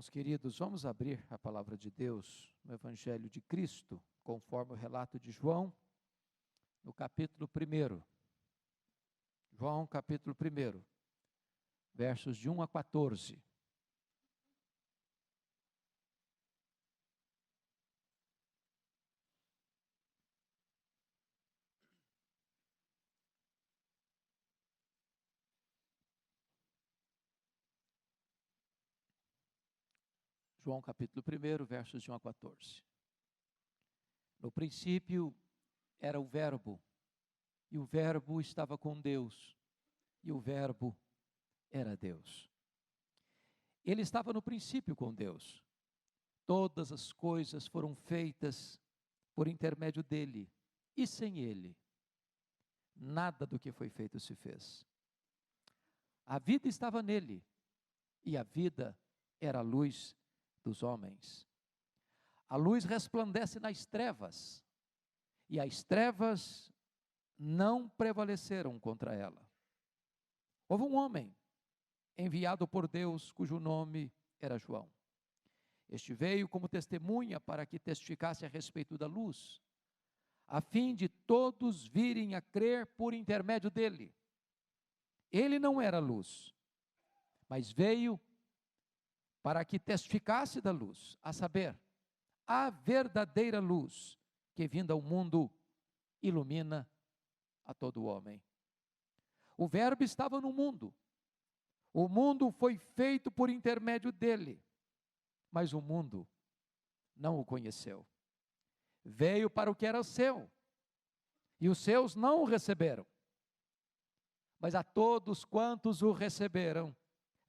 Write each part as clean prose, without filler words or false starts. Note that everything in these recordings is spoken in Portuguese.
Irmãos queridos, vamos abrir a palavra de Deus no Evangelho de Cristo, conforme o relato de João, no capítulo 1. João, capítulo 1, versos de 1 a 14. João capítulo 1, versos de 1 a 14. No princípio era o Verbo, e o Verbo estava com Deus, e o Verbo era Deus. Ele estava no princípio com Deus. Todas as coisas foram feitas por intermédio dele, e sem ele, nada do que foi feito se fez. A vida estava nele, e a vida era a luz dos homens. A luz resplandece nas trevas, e as trevas não prevaleceram contra ela. Houve um homem enviado por Deus, cujo nome era João. Este veio como testemunha para que testificasse a respeito da luz, a fim de todos virem a crer por intermédio dele. Ele não era luz, mas veio para que testificasse da luz, a saber, a verdadeira luz que vinda ao mundo ilumina a todo homem. O Verbo estava no mundo. O mundo foi feito por intermédio dele, mas o mundo não o conheceu. Veio para o que era seu, e os seus não o receberam. Mas a todos quantos o receberam,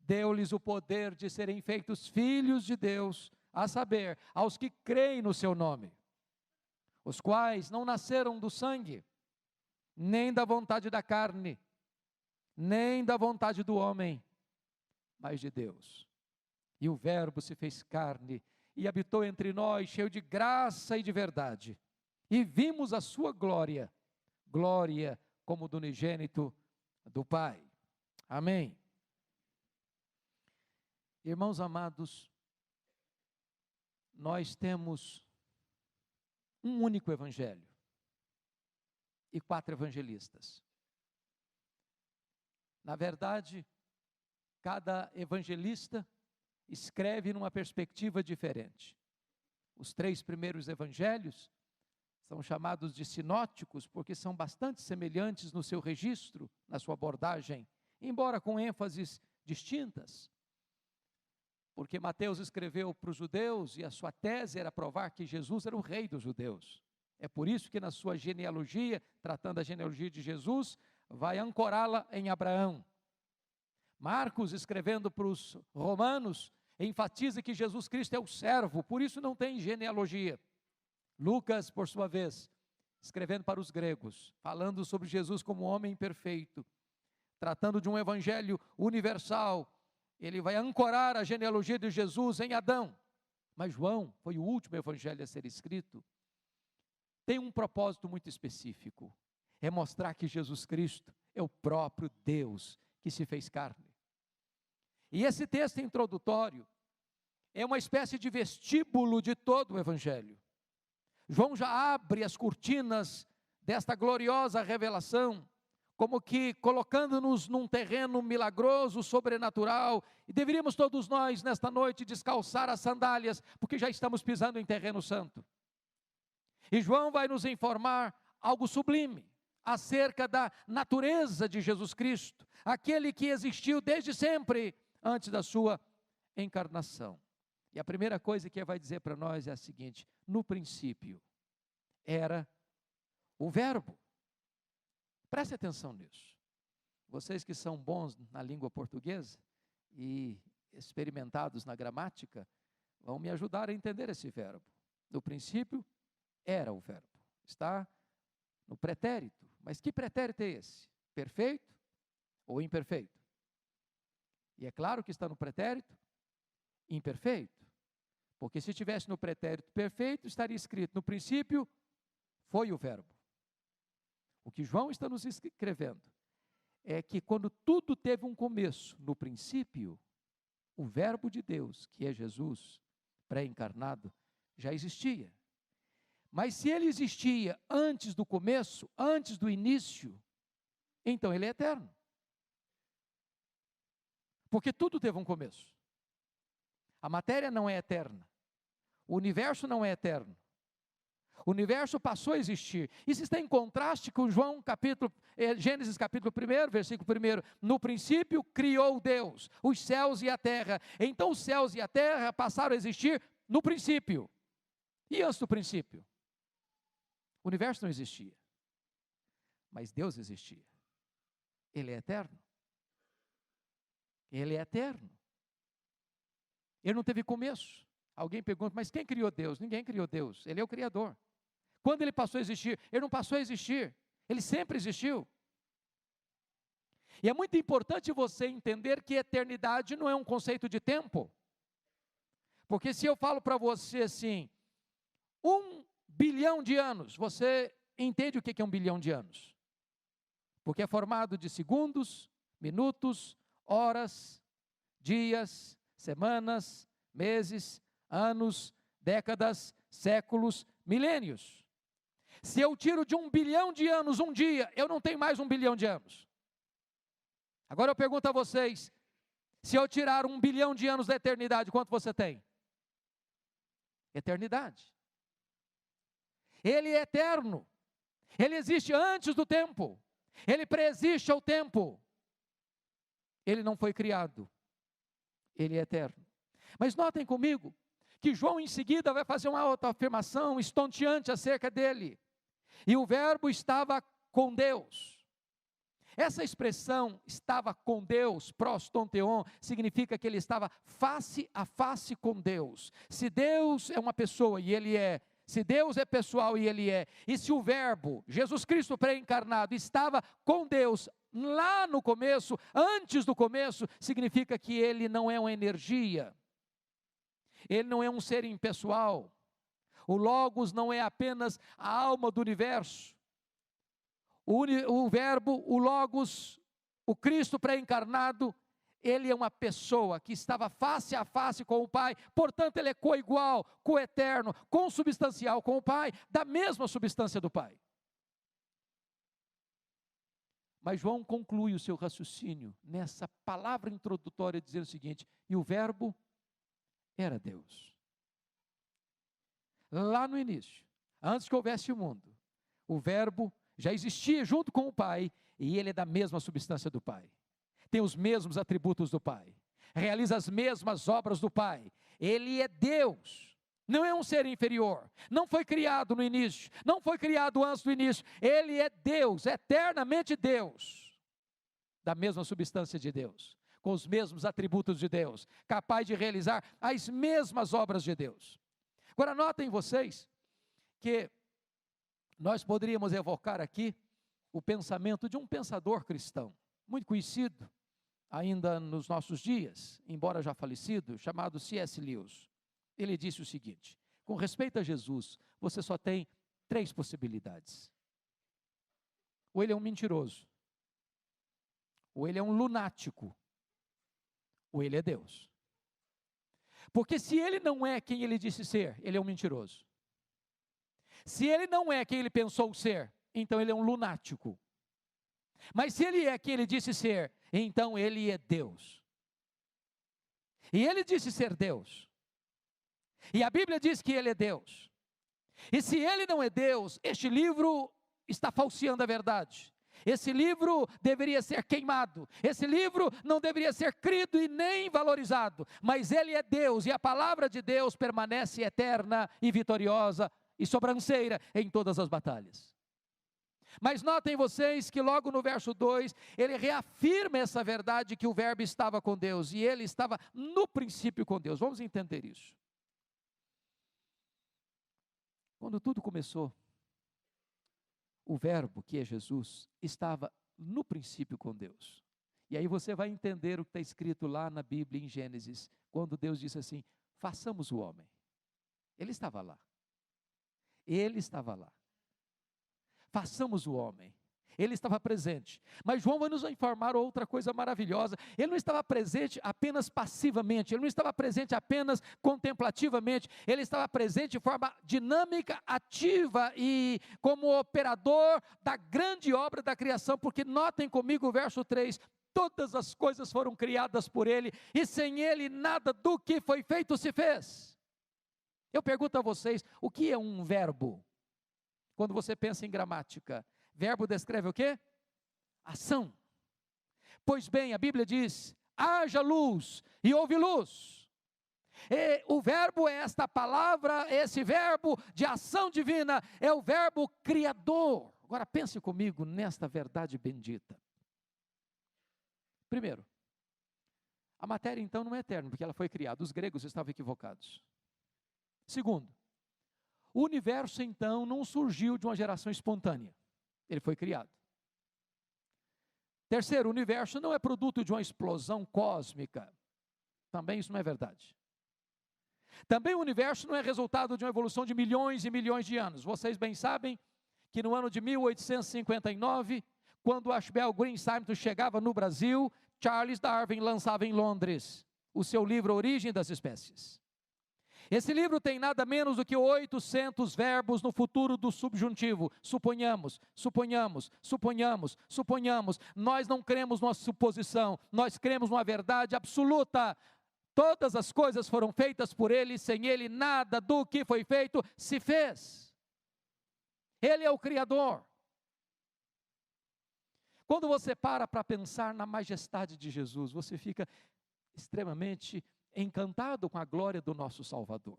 deu-lhes o poder de serem feitos filhos de Deus, a saber, aos que creem no seu nome, os quais não nasceram do sangue, nem da vontade da carne, nem da vontade do homem, mas de Deus. E o Verbo se fez carne e habitou entre nós, cheio de graça e de verdade. E vimos a sua glória, glória como do unigênito do Pai. Amém. Irmãos amados, nós temos um único evangelho e 4 evangelistas. Na verdade, cada evangelista escreve numa perspectiva diferente. Os 3 primeiros evangelhos são chamados de sinóticos porque são bastante semelhantes no seu registro, na sua abordagem, embora com ênfases distintas. Porque Mateus escreveu para os judeus e a sua tese era provar que Jesus era o rei dos judeus. É por isso que na sua genealogia, tratando a genealogia de Jesus, vai ancorá-la em Abraão. Marcos, escrevendo para os romanos, enfatiza que Jesus Cristo é o servo, por isso não tem genealogia. Lucas, por sua vez, escrevendo para os gregos, falando sobre Jesus como homem perfeito, tratando de um evangelho universal, ele vai ancorar a genealogia de Jesus em Adão. Mas João foi o último evangelho a ser escrito. Tem um propósito muito específico, é mostrar que Jesus Cristo é o próprio Deus que se fez carne. E esse texto introdutório é uma espécie de vestíbulo de todo o evangelho. João já abre as cortinas desta gloriosa revelação, como que colocando-nos num terreno milagroso, sobrenatural, e deveríamos todos nós, nesta noite, descalçar as sandálias, porque já estamos pisando em terreno santo. E João vai nos informar algo sublime, acerca da natureza de Jesus Cristo, aquele que existiu desde sempre, antes da sua encarnação. E a primeira coisa que ele vai dizer para nós é a seguinte: no princípio era o Verbo. Preste atenção nisso. Vocês que são bons na língua portuguesa e experimentados na gramática, vão me ajudar a entender esse verbo. No princípio era o Verbo. Está no pretérito. Mas que pretérito é esse? Perfeito ou imperfeito? E é claro que está no pretérito imperfeito. Porque se estivesse no pretérito perfeito, estaria escrito: no princípio foi o Verbo. O que João está nos escrevendo é que quando tudo teve um começo, no princípio, o Verbo de Deus, que é Jesus, pré-encarnado, já existia. Mas se ele existia antes do começo, antes do início, então ele é eterno. Porque tudo teve um começo. A matéria não é eterna. O universo não é eterno. O universo passou a existir. Isso está em contraste com Gênesis capítulo 1, versículo 1. No princípio criou Deus os céus e a terra. Então os céus e a terra passaram a existir no princípio. E antes do princípio? O universo não existia. Mas Deus existia. Ele é eterno. Ele é eterno. Ele não teve começo. Alguém pergunta, mas quem criou Deus? Ninguém criou Deus. Ele é o Criador. Quando ele passou a existir? Ele não passou a existir. Ele sempre existiu. E é muito importante você entender que eternidade não é um conceito de tempo. Porque se eu falo para você assim, 1 bilhão de anos, você entende o que é 1 bilhão de anos? Porque é formado de segundos, minutos, horas, dias, semanas, meses, anos, décadas, séculos, milênios. Se eu tiro de 1 bilhão de anos um dia, eu não tenho mais 1 bilhão de anos. Agora eu pergunto a vocês, se eu tirar 1 bilhão de anos da eternidade, quanto você tem? Eternidade. Ele é eterno. Ele existe antes do tempo. Ele preexiste ao tempo. Ele não foi criado. Ele é eterno. Mas notem comigo, que João em seguida vai fazer uma outra afirmação estonteante acerca dele. E o verbo estava com Deus. Essa expressão, estava com Deus, prostonteon, significa que ele estava face a face com Deus. Se Deus é uma pessoa, e ele é, se Deus é pessoal, e ele é, e se o verbo, Jesus Cristo pré-encarnado, estava com Deus lá no começo, antes do começo, significa que ele não é uma energia, ele não é um ser impessoal, o Logos não é apenas a alma do universo, o verbo, o Logos, o Cristo pré-encarnado, ele é uma pessoa que estava face a face com o Pai, portanto ele é coigual, coeterno, consubstancial com o Pai, da mesma substância do Pai. Mas João conclui o seu raciocínio nessa palavra introdutória dizendo o seguinte, e o verbo era Deus. Lá no início, antes que houvesse o mundo, o verbo já existia junto com o Pai, e ele é da mesma substância do Pai. Tem os mesmos atributos do Pai. Realiza as mesmas obras do Pai. Ele é Deus. Não é um ser inferior. Não foi criado no início. Não foi criado antes do início. Ele é Deus, eternamente Deus. Da mesma substância de Deus. Com os mesmos atributos de Deus. Capaz de realizar as mesmas obras de Deus. Agora notem vocês que nós poderíamos evocar aqui o pensamento de um pensador cristão, muito conhecido ainda nos nossos dias, embora já falecido, chamado C.S. Lewis. Ele disse o seguinte, com respeito a Jesus, você só tem 3 possibilidades. Ou ele é um mentiroso, ou ele é um lunático, ou ele é Deus. Porque se ele não é quem ele disse ser, ele é um mentiroso. Se ele não é quem ele pensou ser, então ele é um lunático. Mas se ele é quem ele disse ser, então ele é Deus. E ele disse ser Deus. E a Bíblia diz que ele é Deus. E se ele não é Deus, este livro está falseando a verdade. Esse livro deveria ser queimado. Esse livro não deveria ser crido e nem valorizado. Mas ele é Deus e a palavra de Deus permanece eterna e vitoriosa e sobranceira em todas as batalhas. Mas notem vocês que logo no verso 2, ele reafirma essa verdade que o verbo estava com Deus, e ele estava no princípio com Deus. Vamos entender isso. Quando tudo começou, o verbo, que é Jesus, estava no princípio com Deus. E aí você vai entender o que está escrito lá na Bíblia, em Gênesis, quando Deus disse assim, façamos o homem. Ele estava lá. Ele estava lá. Façamos o homem. ele estava presente. Mas João vai nos informar outra coisa maravilhosa. Ele não estava presente apenas passivamente, ele não estava presente apenas contemplativamente, ele estava presente de forma dinâmica, ativa e como operador da grande obra da criação, porque notem comigo o verso 3, todas as coisas foram criadas por ele, e sem ele nada do que foi feito se fez. Eu pergunto a vocês, o que é um verbo? Quando você pensa em gramática, verbo descreve o quê? Ação. Pois bem, a Bíblia diz, haja luz e houve luz. E o verbo é esta palavra, esse verbo de ação divina, é o verbo criador. Agora pense comigo nesta verdade bendita. Primeiro, a matéria então não é eterna, porque ela foi criada, os gregos estavam equivocados. Segundo, o universo então não surgiu de uma geração espontânea, ele foi criado. Terceiro, o universo não é produto de uma explosão cósmica, também isso não é verdade. Também o universo não é resultado de uma evolução de milhões e milhões de anos. Vocês bem sabem que no ano de 1859, quando Ashbel Green Simon chegava no Brasil, Charles Darwin lançava em Londres o seu livro Origem das Espécies. Esse livro tem nada menos do que 800 verbos no futuro do subjuntivo. Suponhamos, suponhamos, suponhamos, suponhamos. Nós não cremos numa suposição, nós cremos numa verdade absoluta. Todas as coisas foram feitas por ele, sem ele nada do que foi feito se fez. Ele é o Criador. Quando você para pensar na majestade de Jesus, você fica extremamente encantado com a glória do nosso Salvador.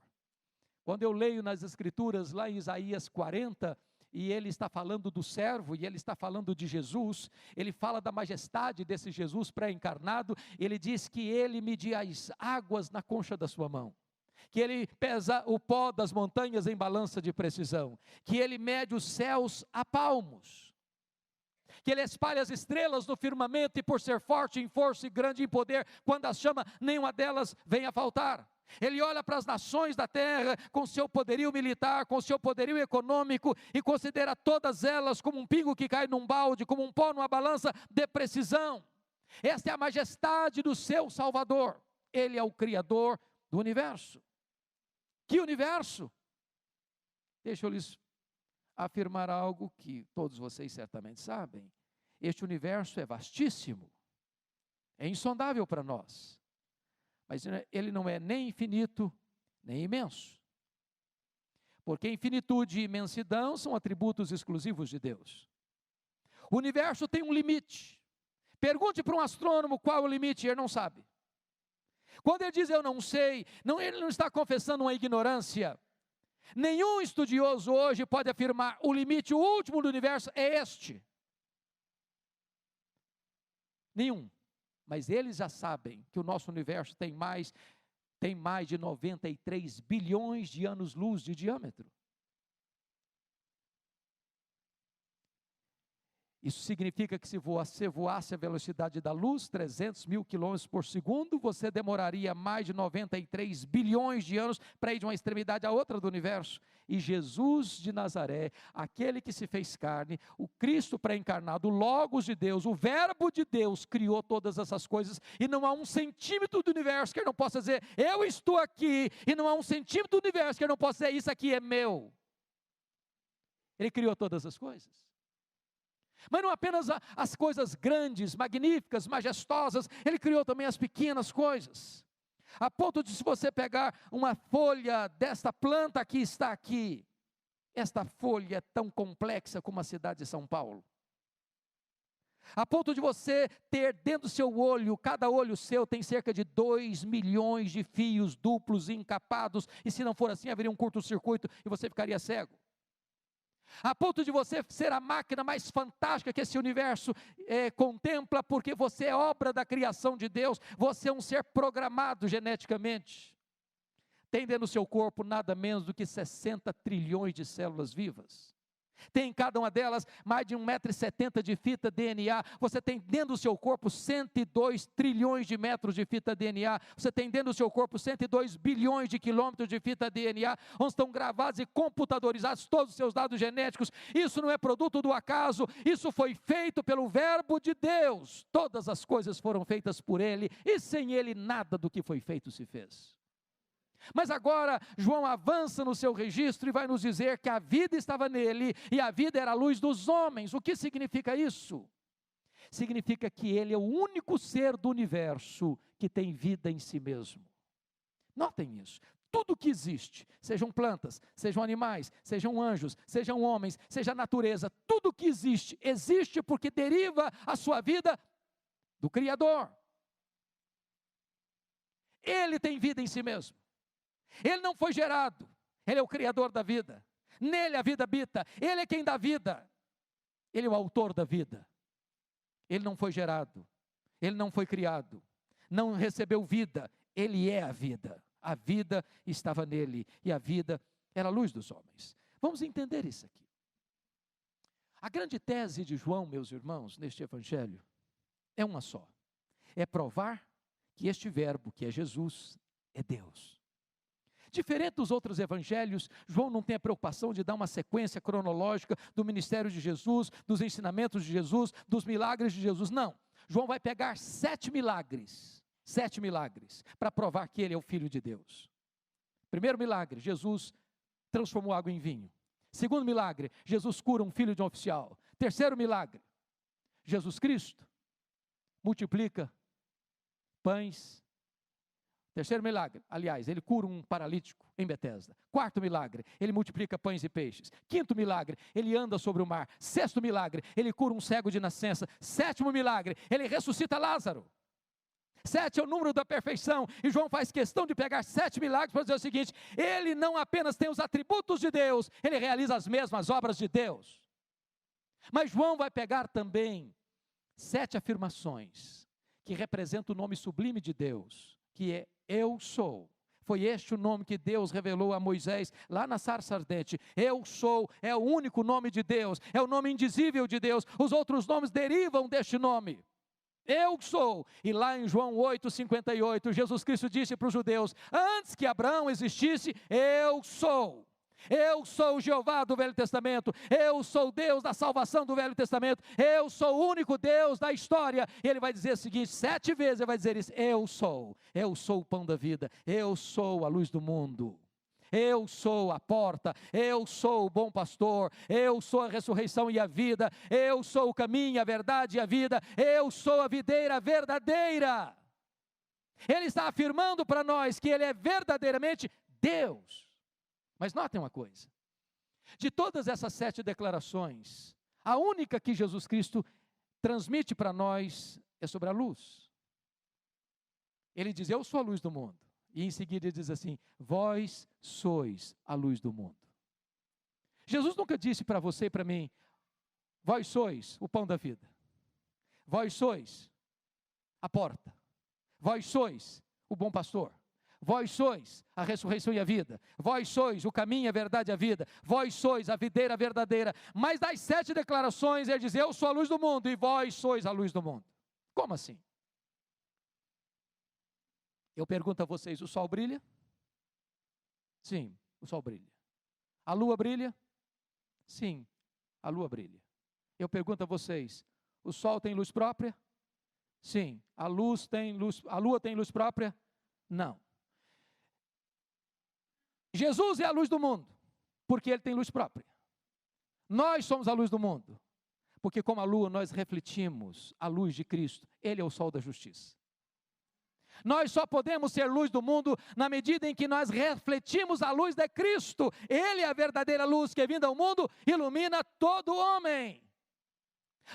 Quando eu leio nas Escrituras, lá em Isaías 40, e ele está falando do servo, e ele está falando de Jesus, ele fala da majestade desse Jesus pré-encarnado, ele diz que ele media as águas na concha da sua mão, que ele pesa o pó das montanhas em balança de precisão, que ele mede os céus a palmos, que ele espalha as estrelas no firmamento, e por ser forte em força e grande em poder, quando as chama, nenhuma delas vem a faltar. Ele olha para as nações da terra, com seu poderio militar, com seu poderio econômico, e considera todas elas como um pingo que cai num balde, como um pó numa balança de precisão. Esta é a majestade do seu Salvador. Ele é o Criador do universo. Que universo? Deixa eu lhes afirmar algo que todos vocês certamente sabem. Este universo é vastíssimo, é insondável para nós, mas ele não é nem infinito, nem imenso, porque infinitude e imensidão são atributos exclusivos de Deus. O universo tem um limite. Pergunte para um astrônomo qual é o limite, ele não sabe. Quando ele diz eu não sei, ele não está confessando uma ignorância. Nenhum estudioso hoje pode afirmar o limite último do universo é este. Nenhum. Mas eles já sabem que o nosso universo tem mais de 93 bilhões de anos-luz de diâmetro. Isso significa que se você voasse a velocidade da luz, 300 mil quilômetros por segundo, você demoraria mais de 93 bilhões de anos para ir de uma extremidade à outra do universo. E Jesus de Nazaré, aquele que se fez carne, o Cristo pré-encarnado, o Logos de Deus, o Verbo de Deus, criou todas essas coisas, e não há um centímetro do universo que ele não possa dizer, eu estou aqui, e não há um centímetro do universo que ele não possa dizer, isso aqui é meu. Ele criou todas as coisas. Mas não apenas as coisas grandes, magníficas, majestosas, ele criou também as pequenas coisas. A ponto de, se você pegar uma folha desta planta que está aqui, esta folha é tão complexa como a cidade de São Paulo. A ponto de você ter dentro do seu olho, cada olho seu tem cerca de 2 milhões de fios duplos encapados, e se não for assim, haveria um curto-circuito e você ficaria cego. A ponto de você ser a máquina mais fantástica que esse universo contempla, porque você é obra da criação de Deus, você é um ser programado geneticamente. Tem dentro do seu corpo nada menos do que 60 trilhões de células vivas. Tem em cada uma delas mais de 1,70 m de fita DNA. Você tem dentro do seu corpo 102 trilhões de metros de fita DNA. Você tem dentro do seu corpo 102 bilhões de quilômetros de fita DNA, onde estão gravados e computadorizados todos os seus dados genéticos. Isso não é produto do acaso, isso foi feito pelo Verbo de Deus. Todas as coisas foram feitas por Ele, e sem Ele nada do que foi feito se fez. Mas agora João avança no seu registro e vai nos dizer que a vida estava nele e a vida era a luz dos homens. O que significa isso? Significa que ele é o único ser do universo que tem vida em si mesmo. Notem isso. Tudo que existe, sejam plantas, sejam animais, sejam anjos, sejam homens, seja natureza, tudo que existe, existe porque deriva a sua vida do Criador. Ele tem vida em si mesmo. Ele não foi gerado, Ele é o Criador da vida, nele a vida habita, Ele é quem dá vida, Ele é o autor da vida. Ele não foi gerado, Ele não foi criado, não recebeu vida, Ele é a vida estava nele, e a vida era a luz dos homens. Vamos entender isso aqui. A grande tese de João, meus irmãos, neste evangelho, é uma só, é provar que este verbo, que é Jesus, é Deus. Diferente dos outros evangelhos, João não tem a preocupação de dar uma sequência cronológica do ministério de Jesus, dos ensinamentos de Jesus, dos milagres de Jesus. Não, João vai pegar 7 milagres, para provar que ele é o Filho de Deus. Primeiro milagre, Jesus transformou água em vinho. Segundo milagre, Jesus cura um filho de um oficial. Terceiro milagre, Jesus Cristo multiplica pães. Terceiro milagre, aliás, ele cura um paralítico em Betesda. Quarto milagre, ele multiplica pães e peixes. Quinto milagre, ele anda sobre o mar. Sexto milagre, ele cura um cego de nascença. Sétimo milagre, ele ressuscita Lázaro. 7 é o número da perfeição, e João faz questão de pegar 7 milagres para dizer o seguinte: ele não apenas tem os atributos de Deus, ele realiza as mesmas obras de Deus. Mas João vai pegar também 7 afirmações que representam o nome sublime de Deus, que é Eu sou. Foi este o nome que Deus revelou a Moisés lá na sarça ardente. Eu sou, é o único nome de Deus, é o nome indizível de Deus. Os outros nomes derivam deste nome. Eu sou. E lá em João 8,58, Jesus Cristo disse para os judeus: antes que Abraão existisse, eu sou. Eu sou o Jeová do Velho Testamento, eu sou o Deus da salvação do Velho Testamento, eu sou o único Deus da história. E ele vai dizer o seguinte, 7 vezes ele vai dizer isso: eu sou o pão da vida, eu sou a luz do mundo, eu sou a porta, eu sou o bom pastor, eu sou a ressurreição e a vida, eu sou o caminho, a verdade e a vida, eu sou a videira verdadeira. Ele está afirmando para nós que ele é verdadeiramente Deus. Mas notem uma coisa, de todas essas 7 declarações, a única que Jesus Cristo transmite para nós é sobre a luz. Ele diz: eu sou a luz do mundo. E em seguida ele diz assim: vós sois a luz do mundo. Jesus nunca disse para você e para mim: vós sois o pão da vida, vós sois a porta, vós sois o bom pastor, vós sois a ressurreição e a vida, vós sois o caminho, a verdade e a vida, vós sois a videira verdadeira. Mas das 7 declarações ele diz: eu sou a luz do mundo e vós sois a luz do mundo. Como assim? Eu pergunto a vocês: o sol brilha? Sim, o sol brilha. A lua brilha? Sim, a lua brilha. Eu pergunto a vocês: o sol tem luz própria? Sim. A lua tem luz própria? Não. Jesus é a luz do mundo, porque ele tem luz própria. Nós somos a luz do mundo, porque como a lua nós refletimos a luz de Cristo. Ele é o sol da justiça. Nós só podemos ser luz do mundo na medida em que nós refletimos a luz de Cristo. Ele é a verdadeira luz que, vinda ao mundo, ilumina todo homem.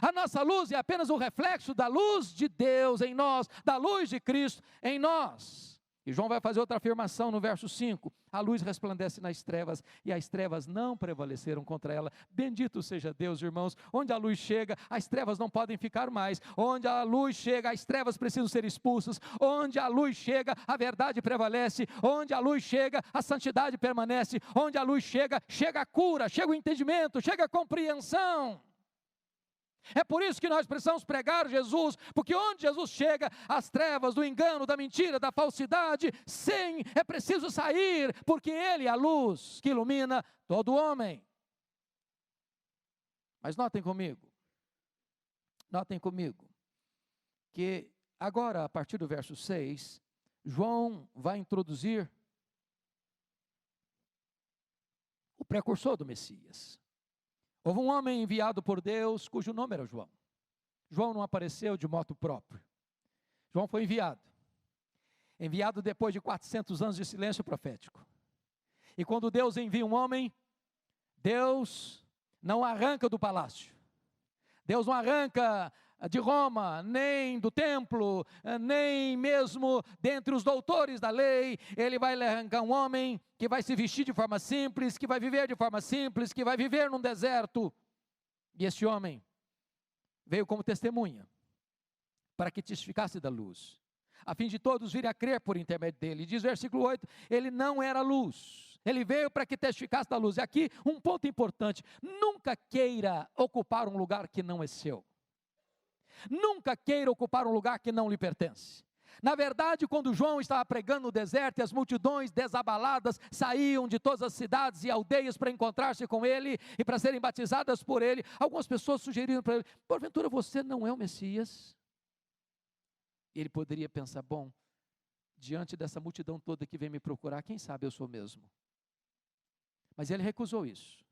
A nossa luz é apenas um reflexo da luz de Deus em nós, da luz de Cristo em nós. E João vai fazer outra afirmação no verso 5, a luz resplandece nas trevas, e as trevas não prevaleceram contra ela. Bendito seja Deus, irmãos, onde a luz chega, as trevas não podem ficar mais, onde a luz chega, as trevas precisam ser expulsas, onde a luz chega, a verdade prevalece, onde a luz chega, a santidade permanece, onde a luz chega, chega a cura, chega o entendimento, chega a compreensão. É por isso que nós precisamos pregar Jesus, porque onde Jesus chega, as trevas do engano, da mentira, da falsidade, sim, é preciso sair, porque Ele é a luz que ilumina todo homem. Mas notem comigo, que agora, a partir do verso 6, João vai introduzir o precursor do Messias. Houve um homem enviado por Deus, cujo nome era João. João não apareceu de moto próprio. João foi enviado depois de 400 anos de silêncio profético. E quando Deus envia um homem, Deus não arranca do palácio. Deus não arranca de Roma, nem do templo, nem mesmo dentre os doutores da lei. Ele vai arrancar um homem que vai se vestir de forma simples, que vai viver de forma simples, que vai viver num deserto. E esse homem veio como testemunha, para que testificasse da luz, a fim de todos virem a crer por intermédio dele. Diz o versículo 8, ele não era luz, ele veio para que testificasse da luz. E aqui um ponto importante, nunca queira ocupar um lugar que não é seu. Nunca queira ocupar um lugar que não lhe pertence. Na verdade, quando João estava pregando no deserto e as multidões desabaladas saíam de todas as cidades e aldeias para encontrar-se com ele e para serem batizadas por ele, algumas pessoas sugeriram para ele, porventura você não é o Messias? E ele poderia pensar, bom, diante dessa multidão toda que vem me procurar, quem sabe eu sou mesmo? Mas ele recusou isso.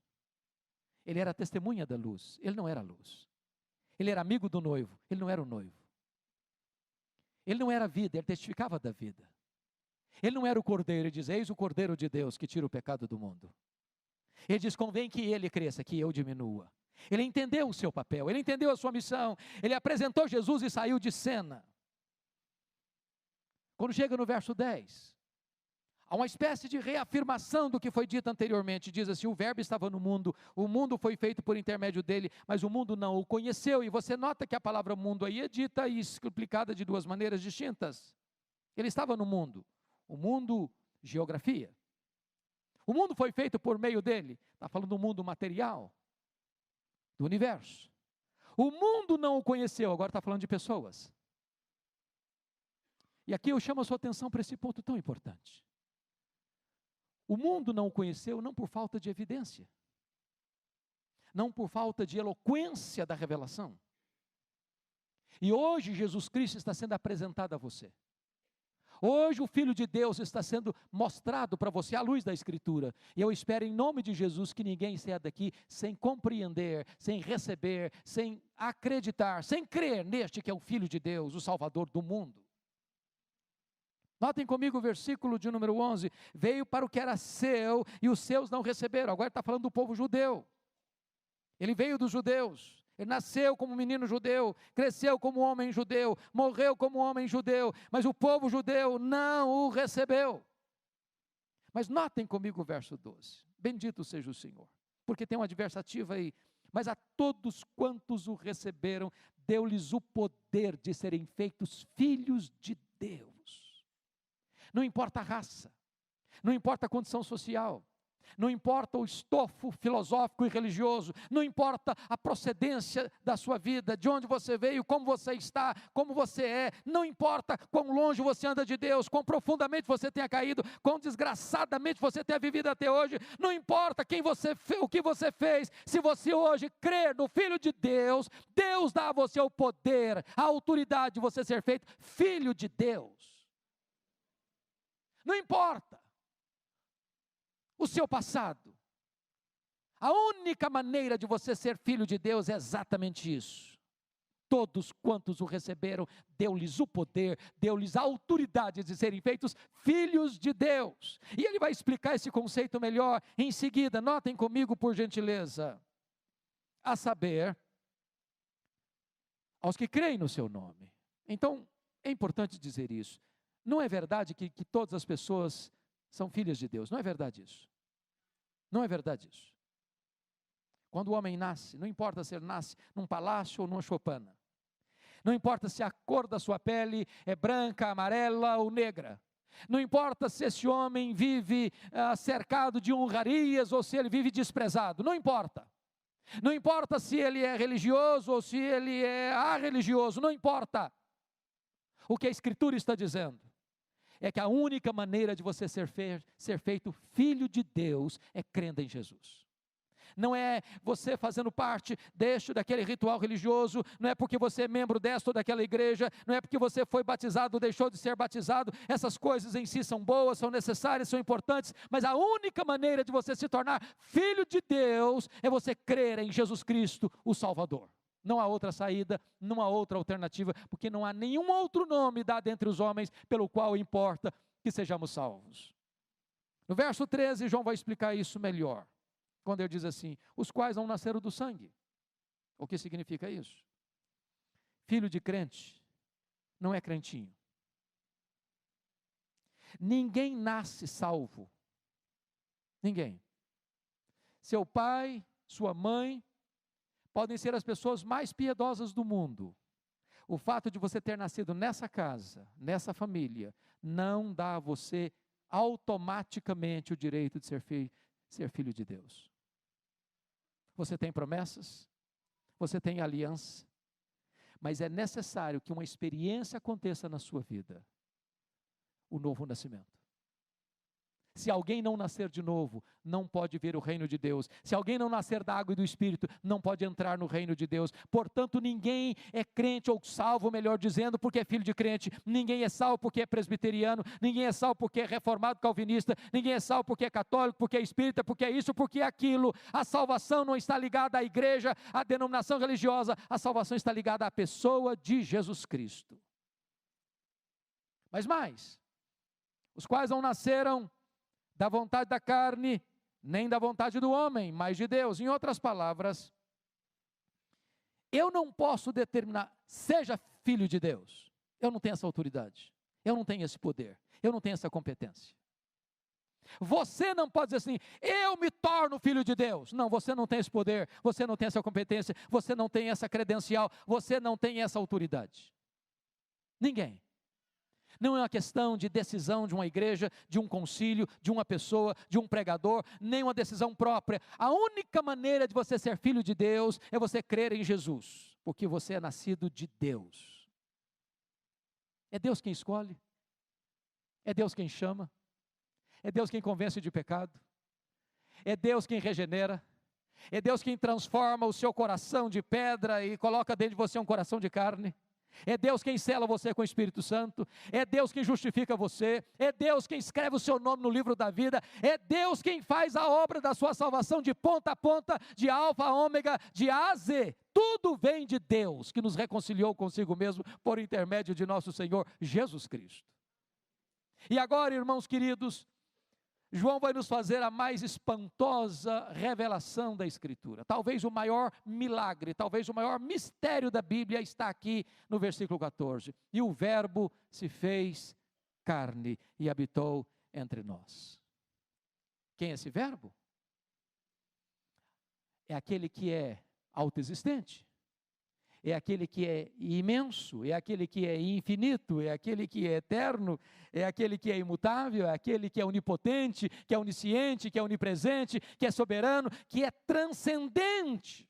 Ele era testemunha da luz, ele não era a luz. Ele era amigo do noivo, ele não era o noivo. Ele não era a vida, ele testificava da vida. Ele não era o cordeiro, ele diz, eis o cordeiro de Deus que tira o pecado do mundo. Ele diz, convém que ele cresça, que eu diminua. Ele entendeu o seu papel, ele entendeu a sua missão, ele apresentou Jesus e saiu de cena. Quando chega no verso 10, há uma espécie de reafirmação do que foi dito anteriormente. Diz assim, o verbo estava no mundo, o mundo foi feito por intermédio dele, mas o mundo não o conheceu. E você nota que a palavra mundo aí é dita e explicada de duas maneiras distintas. Ele estava no mundo, o mundo geografia. O mundo foi feito por meio dele, está falando do mundo material, do universo. O mundo não o conheceu, agora está falando de pessoas. E aqui eu chamo a sua atenção para esse ponto tão importante. O mundo não o conheceu não por falta de evidência, não por falta de eloquência da revelação. E hoje Jesus Cristo está sendo apresentado a você. Hoje o Filho de Deus está sendo mostrado para você à luz da Escritura. E eu espero em nome de Jesus que ninguém saia daqui sem compreender, sem receber, sem acreditar, sem crer neste que é o Filho de Deus, o Salvador do mundo. Notem comigo o versículo de número 11, veio para o que era seu e os seus não receberam. Agora está falando do povo judeu. Ele veio dos judeus, ele nasceu como menino judeu, cresceu como homem judeu, morreu como homem judeu, mas o povo judeu não o recebeu. Mas notem comigo o verso 12, bendito seja o Senhor, porque tem uma adversativa aí, mas a todos quantos o receberam, deu-lhes o poder de serem feitos filhos de Deus. Não importa a raça, não importa a condição social, não importa o estofo filosófico e religioso, não importa a procedência da sua vida, de onde você veio, como você está, como você é, não importa quão longe você anda de Deus, quão profundamente você tenha caído, quão desgraçadamente você tenha vivido até hoje, não importa o que você fez, se você hoje crer no Filho de Deus, Deus dá a você o poder, a autoridade de você ser feito filho de Deus. Não importa o seu passado, a única maneira de você ser filho de Deus é exatamente isso. Todos quantos o receberam, deu-lhes o poder, deu-lhes a autoridade de serem feitos filhos de Deus. E ele vai explicar esse conceito melhor em seguida, notem comigo por gentileza, a saber, aos que creem no seu nome. Então, é importante dizer isso. Não é verdade que todas as pessoas são filhas de Deus. Não é verdade isso. Não é verdade isso. Quando o homem nasce, não importa se ele nasce num palácio ou numa choupana. Não importa se a cor da sua pele é branca, amarela ou negra. Não importa se esse homem vive cercado de honrarias ou se ele vive desprezado. Não importa. Não importa se ele é religioso ou se ele é arreligioso. Não importa. O que a Escritura está dizendo é que a única maneira de você ser feito filho de Deus é crendo em Jesus. Não é você fazendo parte daquele ritual religioso, não é porque você é membro desta ou daquela igreja, não é porque você foi batizado ou deixou de ser batizado. Essas coisas em si são boas, são necessárias, são importantes, mas a única maneira de você se tornar filho de Deus é você crer em Jesus Cristo, o Salvador. Não há outra saída, não há outra alternativa, porque não há nenhum outro nome dado entre os homens pelo qual importa que sejamos salvos. No verso 13, João vai explicar isso melhor, quando ele diz assim: os quais não nasceram do sangue. O que significa isso? Filho de crente não é crentinho. Ninguém nasce salvo. Ninguém. Seu pai, sua mãe, podem ser as pessoas mais piedosas do mundo. O fato de você ter nascido nessa casa, nessa família, não dá a você automaticamente o direito de ser filho de Deus. Você tem promessas, você tem aliança, mas é necessário que uma experiência aconteça na sua vida, o novo nascimento. Se alguém não nascer de novo, não pode ver o reino de Deus. Se alguém não nascer da água e do Espírito, não pode entrar no reino de Deus. Portanto, ninguém é crente ou salvo, melhor dizendo, porque é filho de crente. Ninguém é salvo porque é presbiteriano. Ninguém é salvo porque é reformado calvinista. Ninguém é salvo porque é católico, porque é espírita, porque é isso, porque é aquilo. A salvação não está ligada à igreja, à denominação religiosa. A salvação está ligada à pessoa de Jesus Cristo. Mas mais, os quais não nasceram da vontade da carne, nem da vontade do homem, mas de Deus. Em outras palavras, eu não posso determinar, seja filho de Deus. Eu não tenho essa autoridade, eu não tenho esse poder, eu não tenho essa competência. Você não pode dizer assim: eu me torno filho de Deus. Não, você não tem esse poder, você não tem essa competência, você não tem essa credencial, você não tem essa autoridade. Ninguém. Não é uma questão de decisão de uma igreja, de um concílio, de uma pessoa, de um pregador, nem uma decisão própria. A única maneira de você ser filho de Deus é você crer em Jesus, porque você é nascido de Deus. É Deus quem escolhe, é Deus quem chama, é Deus quem convence de pecado, é Deus quem regenera, é Deus quem transforma o seu coração de pedra e coloca dentro de você um coração de carne. É Deus quem sela você com o Espírito Santo, é Deus quem justifica você, é Deus quem escreve o seu nome no livro da vida, é Deus quem faz a obra da sua salvação de ponta a ponta, de alfa a ômega, de A a Z. Tudo vem de Deus, que nos reconciliou consigo mesmo por intermédio de nosso Senhor Jesus Cristo. E agora, irmãos queridos, João vai nos fazer a mais espantosa revelação da Escritura. Talvez o maior milagre, talvez o maior mistério da Bíblia está aqui no versículo 14. E o Verbo se fez carne e habitou entre nós. Quem é esse Verbo? É aquele que é autoexistente. É aquele que é imenso, é aquele que é infinito, é aquele que é eterno, é aquele que é imutável, é aquele que é onipotente, que é onisciente, que é onipresente, que é soberano, que é transcendente,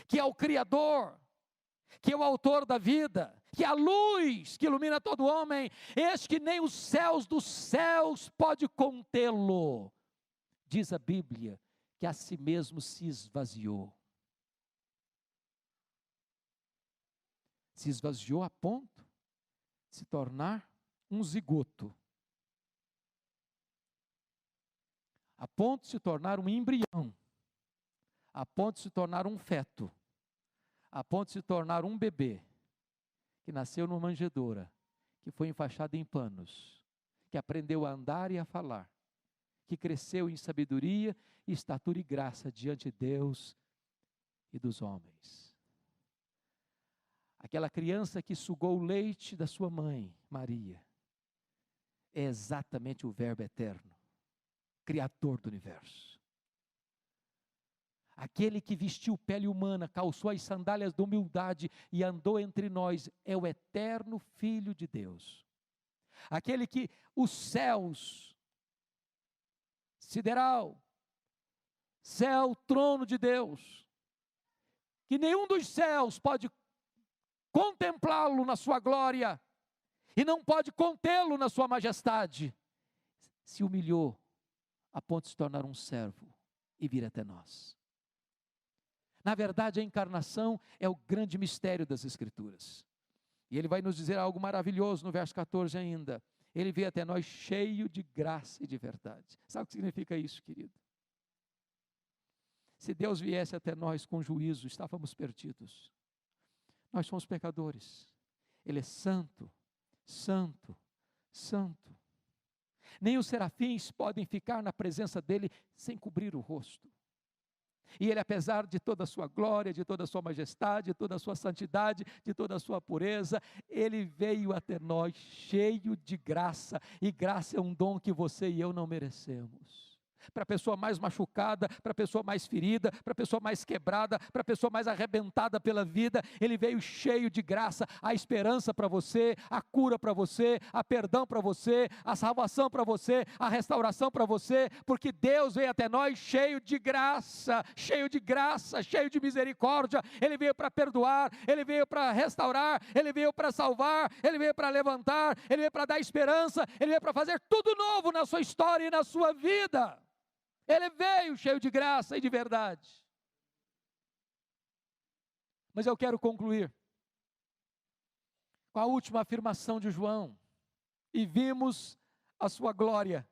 que é o Criador, que é o autor da vida, que é a luz que ilumina todo homem, este que nem os céus dos céus pode contê-lo. Diz a Bíblia que a si mesmo se esvaziou. Se esvaziou a ponto de se tornar um zigoto, a ponto de se tornar um embrião, a ponto de se tornar um feto, a ponto de se tornar um bebê, que nasceu numa manjedoura, que foi enfaixado em panos, que aprendeu a andar e a falar, que cresceu em sabedoria, estatura e graça diante de Deus e dos homens. Aquela criança que sugou o leite da sua mãe, Maria, é exatamente o Verbo eterno, Criador do universo. Aquele que vestiu pele humana, calçou as sandálias da humildade e andou entre nós, é o eterno Filho de Deus. Aquele que os céus, sideral, céu, trono de Deus, que nenhum dos céus pode contemplá-lo na sua glória, e não pode contê-lo na sua majestade, se humilhou a ponto de se tornar um servo e vir até nós. Na verdade, a encarnação é o grande mistério das Escrituras. E ele vai nos dizer algo maravilhoso no verso 14 ainda. Ele veio até nós cheio de graça e de verdade. Sabe o que significa isso, querido? Se Deus viesse até nós com juízo, estávamos perdidos. Nós somos pecadores. Ele é santo, santo, santo. Nem os serafins podem ficar na presença dele sem cobrir o rosto. E ele, apesar de toda a sua glória, de toda a sua majestade, de toda a sua santidade, de toda a sua pureza, ele veio até nós cheio de graça, e graça é um dom que você e eu não merecemos. Para a pessoa mais machucada, para a pessoa mais ferida, para a pessoa mais quebrada, para a pessoa mais arrebentada pela vida, ele veio cheio de graça, a esperança para você, a cura para você, a perdão para você, a salvação para você, a restauração para você, porque Deus veio até nós cheio de graça, cheio de misericórdia. Ele veio para perdoar, ele veio para restaurar, ele veio para salvar, ele veio para levantar, ele veio para dar esperança, ele veio para fazer tudo novo na sua história e na sua vida. Ele veio cheio de graça e de verdade. Mas eu quero concluir com a última afirmação de João. E vimos a sua glória.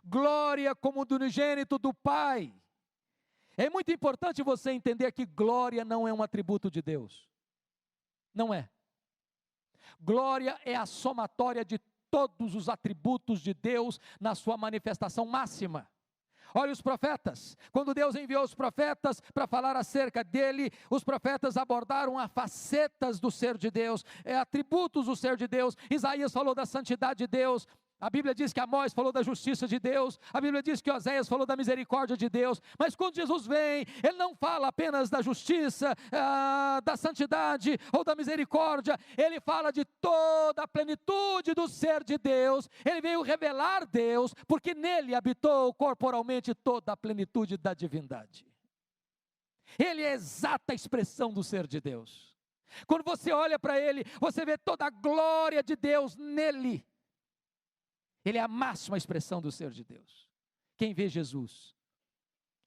Glória como do unigênito do Pai. É muito importante você entender que glória não é um atributo de Deus. Não é. Glória é a somatória de todos os atributos de Deus na sua manifestação máxima. Olha os profetas, quando Deus enviou os profetas para falar acerca dele, os profetas abordaram as facetas do ser de Deus, atributos do ser de Deus. Isaías falou da santidade de Deus, a Bíblia diz que Amós falou da justiça de Deus, a Bíblia diz que Oséias falou da misericórdia de Deus, mas quando Jesus vem, Ele não fala apenas da justiça, da santidade ou da misericórdia, Ele fala de toda a plenitude do ser de Deus. Ele veio revelar Deus, porque nele habitou corporalmente toda a plenitude da divindade. Ele é a exata expressão do ser de Deus. Quando você olha para Ele, você vê toda a glória de Deus nele. Ele é a máxima expressão do ser de Deus. Quem vê Jesus,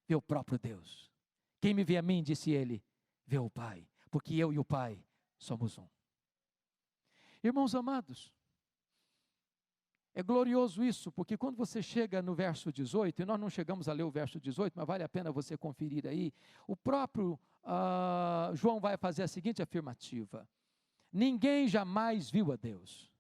vê o próprio Deus. Quem me vê a mim, disse ele, vê o Pai, porque eu e o Pai somos um. Irmãos amados, é glorioso isso, porque quando você chega no verso 18, e nós não chegamos a ler o verso 18, mas vale a pena você conferir aí, o próprio João vai fazer a seguinte afirmativa: ninguém jamais viu a Deus.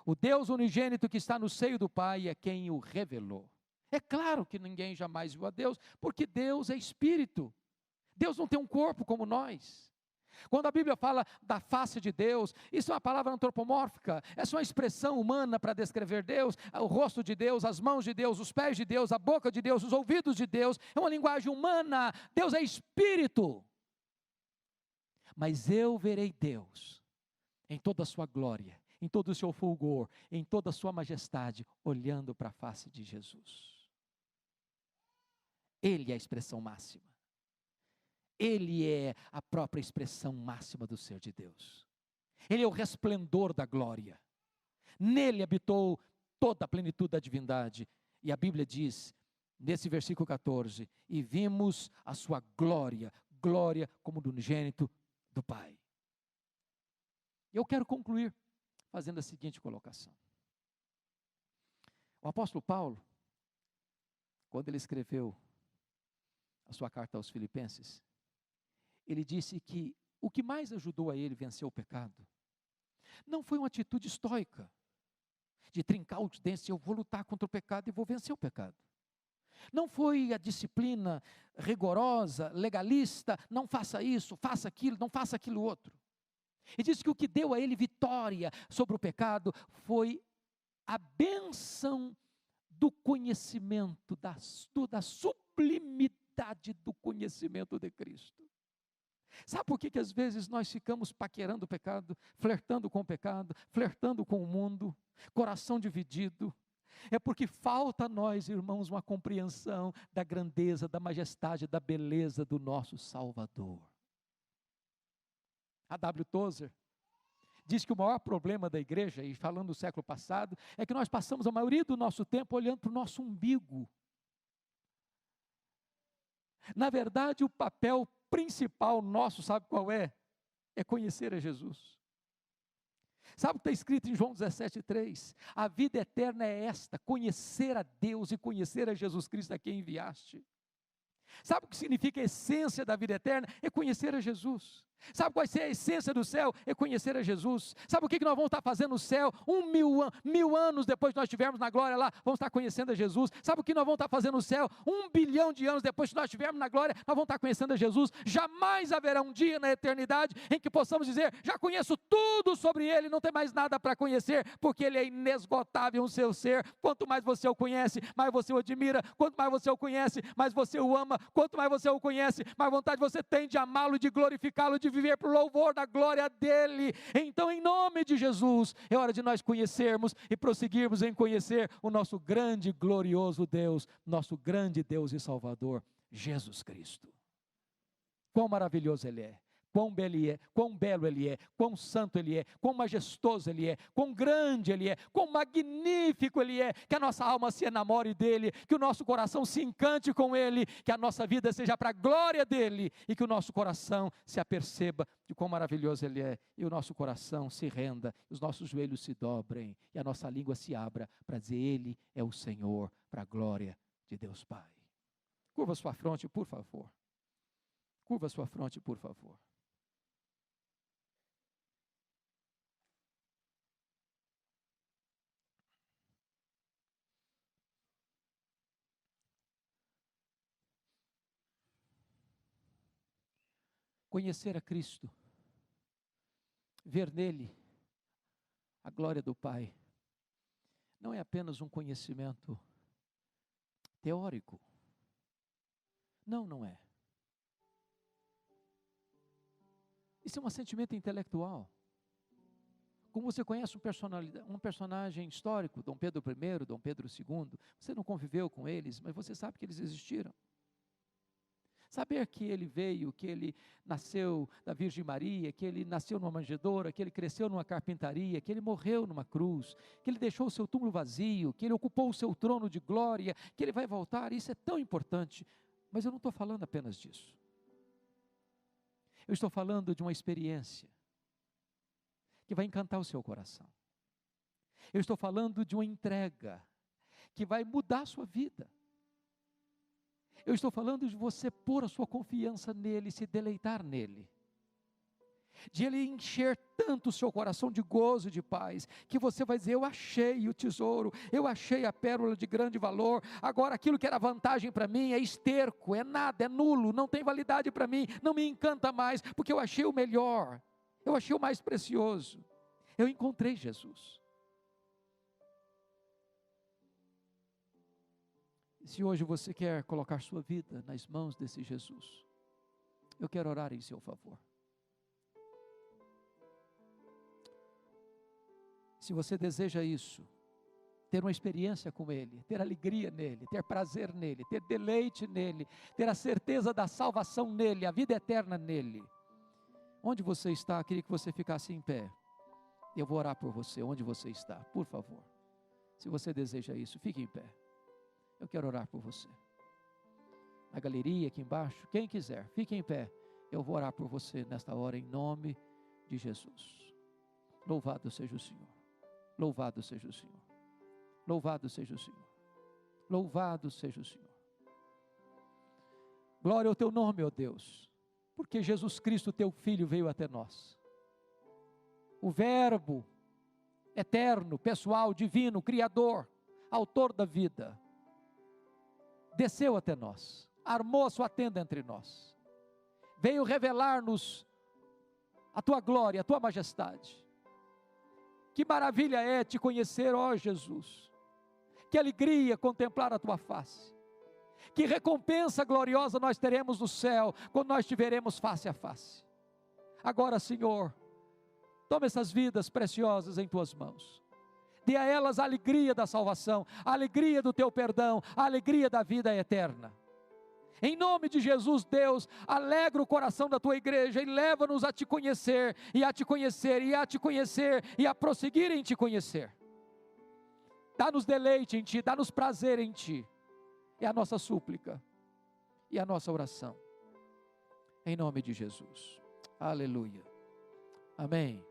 O Deus unigênito que está no seio do Pai é quem o revelou. É claro que ninguém jamais viu a Deus, porque Deus é Espírito. Deus não tem um corpo como nós. Quando a Bíblia fala da face de Deus, isso é uma palavra antropomórfica, essa é uma expressão humana para descrever Deus, o rosto de Deus, as mãos de Deus, os pés de Deus, a boca de Deus, os ouvidos de Deus, é uma linguagem humana. Deus é Espírito. Mas eu verei Deus em toda a sua glória, em todo o seu fulgor, em toda a sua majestade, olhando para a face de Jesus. Ele é a expressão máxima. Ele é a própria expressão máxima do ser de Deus. Ele é o resplendor da glória. Nele habitou toda a plenitude da divindade. E a Bíblia diz, nesse versículo 14, e vimos a sua glória, glória como do unigênito do Pai. Eu quero concluir fazendo a seguinte colocação. O apóstolo Paulo, quando ele escreveu a sua carta aos Filipenses, ele disse que o que mais ajudou a ele vencer o pecado não foi uma atitude estoica, de trincar os dentes, eu vou lutar contra o pecado e vou vencer o pecado. Não foi a disciplina rigorosa, legalista, não faça isso, faça aquilo, não faça aquilo outro. E diz que o que deu a ele vitória sobre o pecado foi a bênção do conhecimento, da sublimidade do conhecimento de Cristo. Sabe por que às vezes nós ficamos paquerando o pecado, flertando com o pecado, flertando com o mundo, coração dividido? É porque falta a nós, irmãos, uma compreensão da grandeza, da majestade, da beleza do nosso Salvador. A W. Tozer diz que o maior problema da igreja, e falando do século passado, é que nós passamos a maioria do nosso tempo olhando para o nosso umbigo. Na verdade, o papel principal nosso, sabe qual é? É conhecer a Jesus. Sabe o que está escrito em João 17,3? A vida eterna é esta, conhecer a Deus e conhecer a Jesus Cristo a quem enviaste. Sabe o que significa a essência da vida eterna? É conhecer a Jesus. Sabe qual vai ser a essência do céu? É conhecer a Jesus. Sabe o que nós vamos estar fazendo no céu? 1.000 anos depois que nós estivermos na glória lá, vamos estar conhecendo a Jesus. Sabe o que nós vamos estar fazendo no céu? 1 bilhão de anos depois que nós estivermos na glória, nós vamos estar conhecendo a Jesus. Jamais haverá um dia na eternidade em que possamos dizer, já conheço tudo sobre Ele, não tem mais nada para conhecer, porque Ele é inesgotável o seu ser. Quanto mais você o conhece, mais você o admira. Quanto mais você o conhece, mais você o ama. Quanto mais você o conhece, mais vontade você tem de amá-lo, de glorificá-lo, de viver por louvor da glória dele. Então, em nome de Jesus, é hora de nós conhecermos e prosseguirmos em conhecer o nosso grande e glorioso Deus, nosso grande Deus e Salvador, Jesus Cristo. Quão maravilhoso Ele é, quão belo Ele é, quão santo Ele é, quão majestoso Ele é, quão grande Ele é, quão magnífico Ele é, que a nossa alma se enamore dEle, que o nosso coração se encante com Ele, que a nossa vida seja para a glória dEle, e que o nosso coração se aperceba de quão maravilhoso Ele é, e o nosso coração se renda, os nossos joelhos se dobrem, e a nossa língua se abra, para dizer, Ele é o Senhor, para a glória de Deus Pai. Curva sua fronte, por favor. Curva sua fronte, por favor. Conhecer a Cristo, ver nele a glória do Pai, não é apenas um conhecimento teórico. Não é. Isso é um sentimento intelectual. Como você conhece um personagem histórico, Dom Pedro I, Dom Pedro II, você não conviveu com eles, mas você sabe que eles existiram. Saber que ele veio, que ele nasceu da Virgem Maria, que ele nasceu numa manjedoura, que ele cresceu numa carpintaria, que ele morreu numa cruz, que ele deixou o seu túmulo vazio, que ele ocupou o seu trono de glória, que ele vai voltar, isso é tão importante. Mas eu não estou falando apenas disso. Eu estou falando de uma experiência que vai encantar o seu coração. Eu estou falando de uma entrega que vai mudar a sua vida. Eu estou falando de você pôr a sua confiança nele, se deleitar nele. De ele encher tanto o seu coração de gozo e de paz, que você vai dizer, eu achei o tesouro, eu achei a pérola de grande valor, agora aquilo que era vantagem para mim é esterco, é nada, é nulo, não tem validade para mim, não me encanta mais, porque eu achei o melhor, eu achei o mais precioso, eu encontrei Jesus. Se hoje você quer colocar sua vida nas mãos desse Jesus, eu quero orar em seu favor. Se você deseja isso, ter uma experiência com Ele, ter alegria nele, ter prazer nele, ter deleite nele, ter a certeza da salvação nele, a vida eterna nele. Onde você está, eu queria que você ficasse em pé. Eu vou orar por você, onde você está, por favor. Se você deseja isso, fique em pé. Eu quero orar por você. Na galeria, aqui embaixo, quem quiser, fique em pé. Eu vou orar por você nesta hora, em nome de Jesus. Louvado seja o Senhor. Louvado seja o Senhor. Louvado seja o Senhor. Louvado seja o Senhor. Glória ao teu nome, ó Deus, porque Jesus Cristo, teu Filho, veio até nós. O Verbo eterno, pessoal, divino, Criador, autor da vida, desceu até nós, armou a sua tenda entre nós, veio revelar-nos a tua glória, a tua majestade, Que maravilha é te conhecer, ó Jesus. Que alegria contemplar a tua face. Que recompensa gloriosa nós teremos no céu, quando nós te veremos face a face. Agora, Senhor, toma essas vidas preciosas em tuas mãos. Dê a elas a alegria da salvação, a alegria do teu perdão, a alegria da vida eterna. Em nome de Jesus, Deus, alegra o coração da tua igreja e leva-nos a te conhecer, e a te conhecer, e a te conhecer, e a prosseguir em te conhecer. Dá-nos deleite em ti, dá-nos prazer em ti. É a nossa súplica e a nossa oração. Em nome de Jesus. Aleluia. Amém.